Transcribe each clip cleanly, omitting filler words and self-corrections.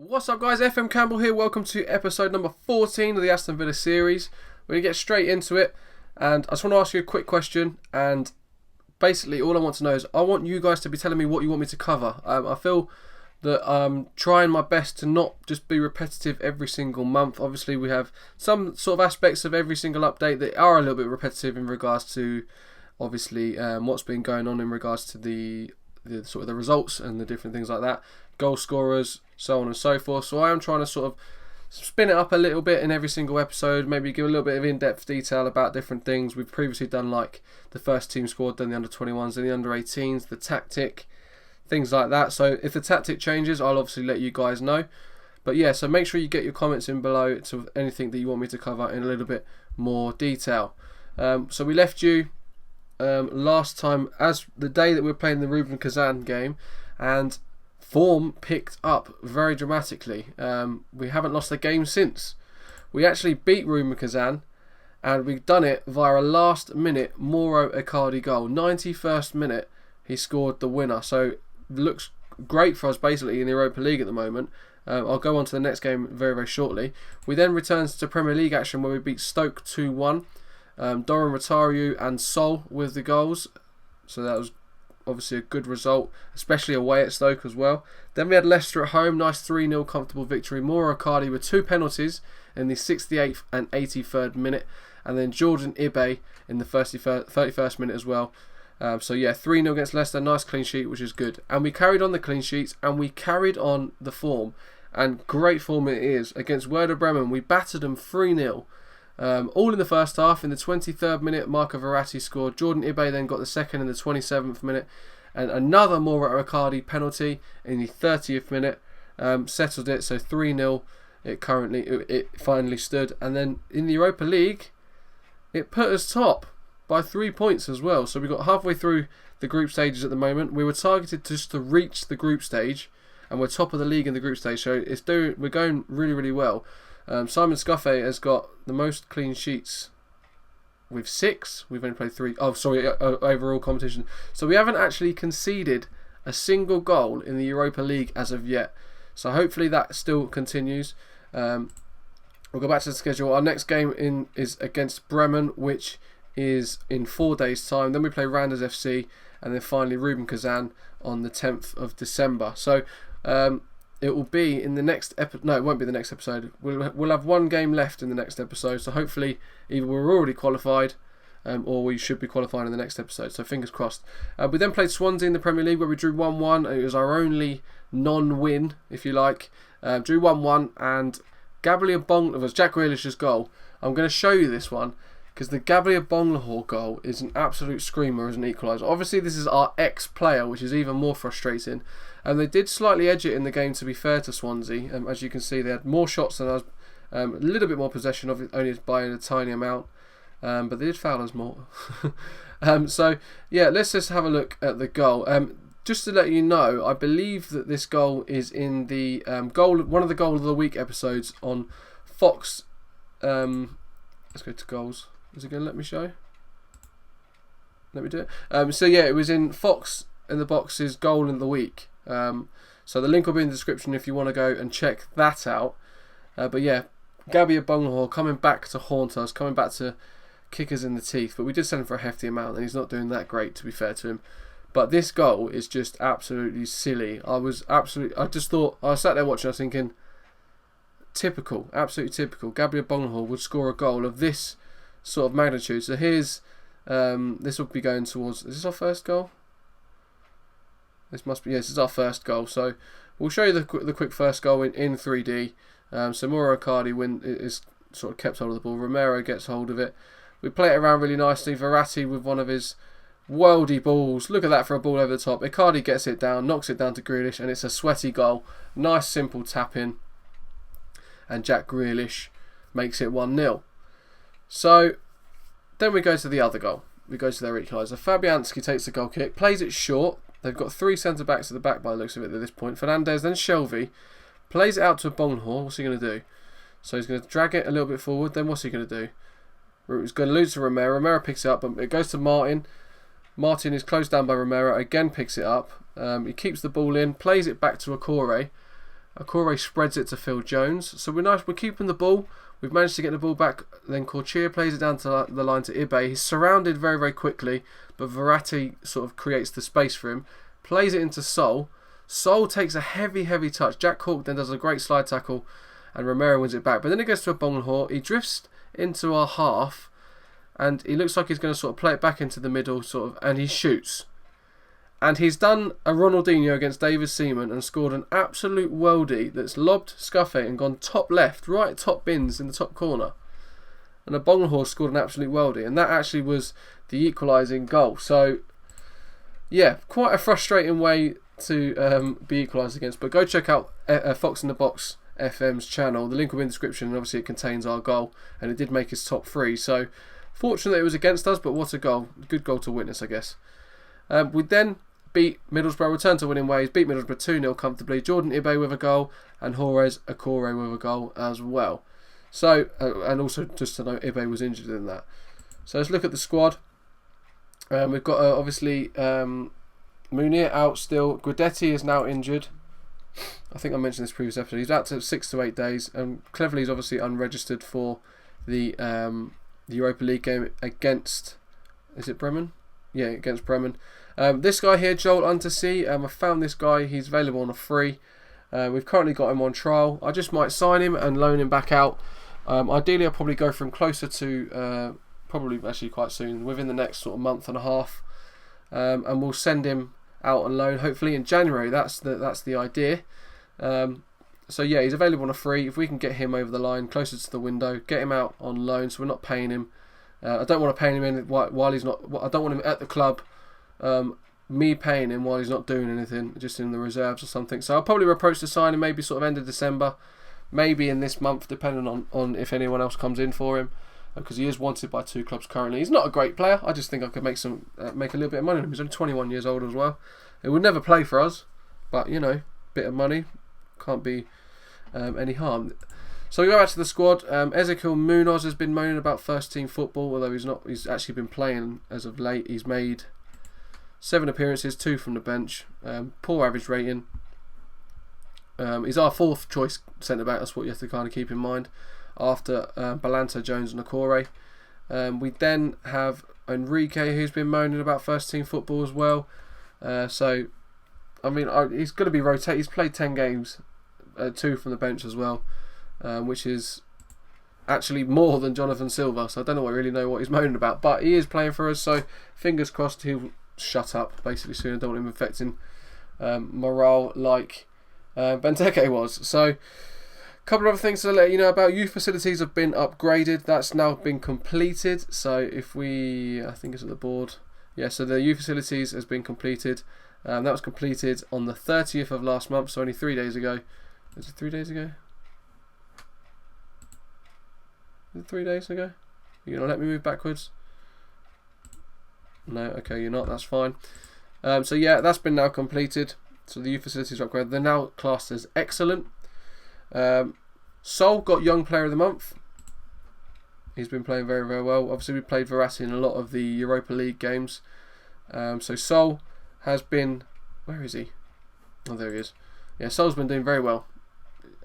What's up guys, FM Campbell here, welcome to episode number 14 of the Aston Villa series. We're going to get straight into it, and I just want to ask you a quick question, and basically all I want to know is I want you guys to be telling me what you want me to cover. I feel that I'm trying my best to not just be repetitive every single month. Obviously we have some sort of aspects of every single update that are a little bit repetitive in regards to obviously what's been going on in regards to the sort of the results and the different things like that, goal scorers, so on and so forth. So I am trying to sort of spin it up a little bit in every single episode, maybe give a little bit of in-depth detail about different things. We've previously done like the first team squad, then the under-21s, then the under-18s, the tactic, things like that. So if the tactic changes, I'll obviously let you guys know. But yeah, so make sure you get your comments in below to anything that you want me to cover in a little bit more detail. So we left you last time as the day that we were playing the Rubin Kazan game, and form picked up very dramatically. We haven't lost a game since. We actually beat Rubin Kazan, and we've done it via a last minute Mauro Icardi goal. 91st minute he scored the winner, so it looks great for us basically in the Europa League at the moment. I'll go on to the next game very, very shortly. We then returned to Premier League action where we beat Stoke 2-1. Doran Rotario and Sol with the goals, so that was obviously a good result, especially away at Stoke as well. Then we had Leicester at home, nice 3-0 comfortable victory. Mauro Icardi with two penalties in the 68th and 83rd minute, and then Jordan Ibe in the 31st minute as well. So yeah, 3-0 against Leicester, nice clean sheet, which is good. And we carried on the clean sheets, and we carried on the form, and great form it is. Against Werder Bremen, we battered them 3-0. All in the first half. In the 23rd minute, Marco Verratti scored. Jordan Ibe then got the second in the 27th minute, and another Mauro Icardi penalty in the 30th minute settled it. So 3-0. It finally stood. And then in the Europa League, it put us top by 3 points as well. So we got halfway through the group stages at the moment. We were targeted just to reach the group stage, and we're top of the league in the group stage. So we're going really, really well. Simon Scuffey has got the most clean sheets with 6. We've only played 3. Oh, sorry, overall competition. So we haven't actually conceded a single goal in the Europa League as of yet. So hopefully that still continues. We'll go back to the schedule. Our next game is against Bremen, which is in 4 days' time. Then we play Randers FC, and then finally Rubin Kazan on the 10th of December. So it will be in the next episode. No, it won't be the next episode. We'll have one game left in the next episode. So hopefully either we're already qualified or we should be qualified in the next episode. So fingers crossed. We then played Swansea in the Premier League where we drew 1-1. It was our only non-win, if you like. Drew 1-1, and Gabriel Bong was Jack Grealish's goal. I'm going to show you this one because the Gabriel Bonglahor goal is an absolute screamer as an equaliser. Obviously this is our ex-player, which is even more frustrating. And they did slightly edge it in the game, to be fair to Swansea. As you can see, they had more shots than us, a little bit more possession of it, only by a tiny amount. But they did foul us more. So, yeah, let's just have a look at the goal. Just to let you know, I believe that this goal is in the one of the Goal of the Week episodes on Fox. Let's go to goals. Is it going to let me show? Let me do it. So, yeah, it was in Fox in the Box's Goal of the Week. So the link will be in the description if you want to go and check that out. But yeah, Gabriel Bonglahor coming back to haunt us, coming back to kick us in the teeth. But we did sell him for a hefty amount, and he's not doing that great, to be fair to him. But this goal is just absolutely silly. I just thought, I sat there watching, I was thinking, typical, absolutely typical. Gabriel Bonglahor would score a goal of this sort of magnitude. So here's, this will be going towards, is this our first goal? This must be, yes, this is our first goal. So we'll show you the quick first goal in 3D. So Mauro Icardi is sort of kept hold of the ball. Romero gets hold of it. We play it around really nicely. Verratti with one of his worldy balls. Look at that for a ball over the top. Icardi gets it down, knocks it down to Grealish, and it's a sweaty goal. Nice simple tap in. And Jack Grealish makes it 1-0. So then we go to the other goal. We go to their equaliser. Fabianski takes the goal kick, plays it short. They've got 3 centre-backs at the back by the looks of it at this point. Fernandez, then Shelvey. Plays it out to Bonglahor. What's he going to do? So he's going to drag it a little bit forward. Then what's he going to do? He's going to lose to Romero. Romero picks it up, but it goes to Martin. Martin is closed down by Romero. Again picks it up. He keeps the ball in. Plays it back to Akore. Akore spreads it to Phil Jones. So we're keeping the ball. We've managed to get the ball back. Then Corchia plays it down to the line to Ibe. He's surrounded very, very quickly, but Verratti sort of creates the space for him. Plays it into Sol. Sol takes a heavy, heavy touch. Jack Cork then does a great slide tackle, and Romero wins it back. But then it goes to a Bonghor. He drifts into our half, and he looks like he's going to sort of play it back into the middle, and he shoots. And he's done a Ronaldinho against David Seaman and scored an absolute worldie that's lobbed Scuffe and gone top left, right top bins in the top corner. And a Bonghor scored an absolute worldie, and that actually was the equalising goal. So, yeah, quite a frustrating way to be equalised against. But go check out Fox in the Box FM's channel. The link will be in the description, and obviously it contains our goal, and it did make his top 3. So, fortunately it was against us, but what a goal. Good goal to witness, I guess. We then beat Middlesbrough, return to winning ways, beat Middlesbrough 2-0 comfortably. Jordan Ibe with a goal, and Jorge Akore with a goal as well. So, and also just to note, Ibe was injured in that. So let's look at the squad. We've got obviously Munir out still. Guidetti is now injured. I think I mentioned this previous episode. He's out to 6 to 8 days. And Cleverley's obviously unregistered for the Europa League game against, is it Bremen? Yeah, against Bremen. This guy here, Joel Untersea, I found this guy. He's available on a free. We've currently got him on trial. I just might sign him and loan him back out. Ideally, I'll probably go for him closer to, probably actually quite soon, within the next sort of month and a half. And we'll send him out on loan, hopefully in January. That's the idea. So yeah, he's available on a free. If we can get him over the line, closer to the window, get him out on loan, so we're not paying him. I don't want to pay him in while he's not. I don't want him at the club. Me paying him while he's not doing anything, just in the reserves or something. So I'll probably approach the signing maybe sort of end of December, maybe in this month, depending on if anyone else comes in for him, because he is wanted by 2 clubs currently. He's not a great player. I just think I could make a little bit of money on him. He's only 21 years old as well. He would never play for us, but you know, bit of money can't be any harm. So we go back to the squad. Ezequiel Munoz has been moaning about first team football, although he's not. He's actually been playing as of late. He's made 7 appearances, 2 from the bench. Poor average rating. He's our 4th choice centre back. That's what you have to kind of keep in mind. After Balanta, Jones, and Akore, we then have Enrique, who's been moaning about first team football as well. So, I mean, he's going to be rotated. He's played 10 games, 2 from the bench as well. Which is actually more than Jonathan Silva, so I don't really know what he's moaning about, but he is playing for us, so fingers crossed he'll shut up basically soon. I don't want him affecting morale like Benteke was. So a couple of other things to let you know about. Youth facilities have been upgraded. That's now been completed. So if I think it's at the board, yeah, so the youth facilities has been completed. That was completed on the 30th of last month, so only 3 days ago. Was it 3 days ago? 3 days ago? You're going to let me move backwards? No, okay, you're not, that's fine. So yeah, that's been now completed. So the youth facilities are upgraded. They're now classed as excellent. Sol got Young Player of the Month. He's been playing very, very well. Obviously, we played Verratti in a lot of the Europa League games. So Sol has been... Where is he? Oh, there he is. Yeah, Sol's been doing very well.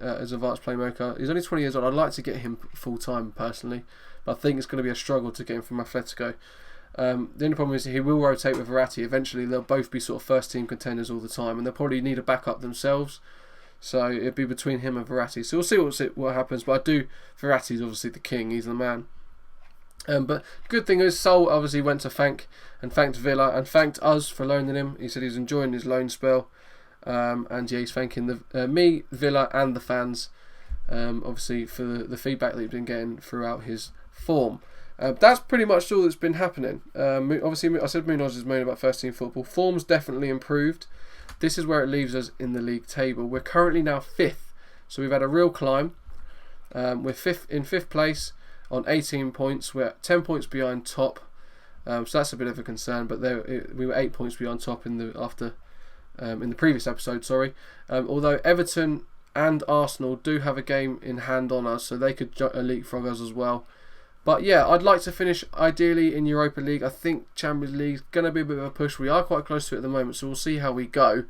As advanced playmaker. He's only 20 years old. I'd like to get him full time personally, but I think it's going to be a struggle to get him from Atletico. The only problem is he will rotate with Verratti. Eventually they'll both be sort of first team contenders all the time, and they'll probably need a backup themselves, so it'll be between him and Verratti. So we'll see what happens, but Verratti's obviously the king, he's the man. But good thing is Sol obviously went to thanked Villa and thanked us for loaning him. He said he's enjoying his loan spell. And yeah, he's thanking me, Villa, and the fans, obviously for the feedback that he's been getting throughout his form. That's pretty much all that's been happening. Obviously, I said Munoz is moaning about first team football. Form's definitely improved. This is where it leaves us in the league table. We're currently now 5th, so we've had a real climb. We're in 5th place on 18 points. We're 10 points behind top, so that's a bit of a concern. But we were 8 points behind top in the previous episode, sorry. Although Everton and Arsenal do have a game in hand on us, so they could leapfrog us as well. But yeah, I'd like to finish ideally in Europa League. I think Champions League's going to be a bit of a push. We are quite close to it at the moment, so we'll see how we go.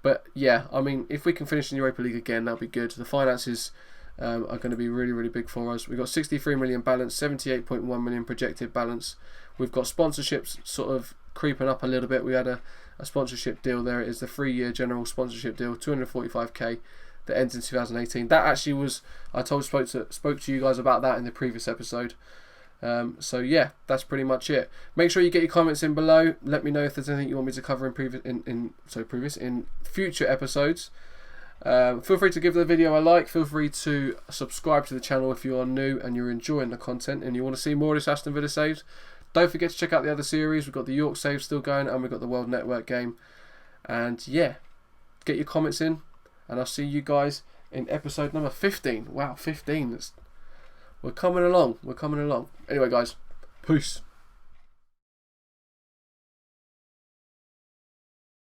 But yeah, I mean, if we can finish in Europa League again, that'll be good. The finances are going to be really, really big for us. We've got 63 million balance, 78.1 million projected balance. We've got sponsorships sort of creeping up a little bit. We had a sponsorship deal there. It is the 3-year general sponsorship deal, 245k, that ends in 2018. That actually was, spoke to you guys about that in the previous episode. So yeah, that's pretty much it. Make sure you get your comments in below. Let me know if there's anything you want me to cover in future episodes. Feel free to give the video a like. Feel free to subscribe to the channel if you are new and you're enjoying the content and you want to see more of this Aston Villa saves. Don't forget to check out the other series. We've got the York save still going, and we've got the World Network game. And yeah, get your comments in, and I'll see you guys in episode number 15. Wow, 15. We're coming along. Anyway, guys, peace.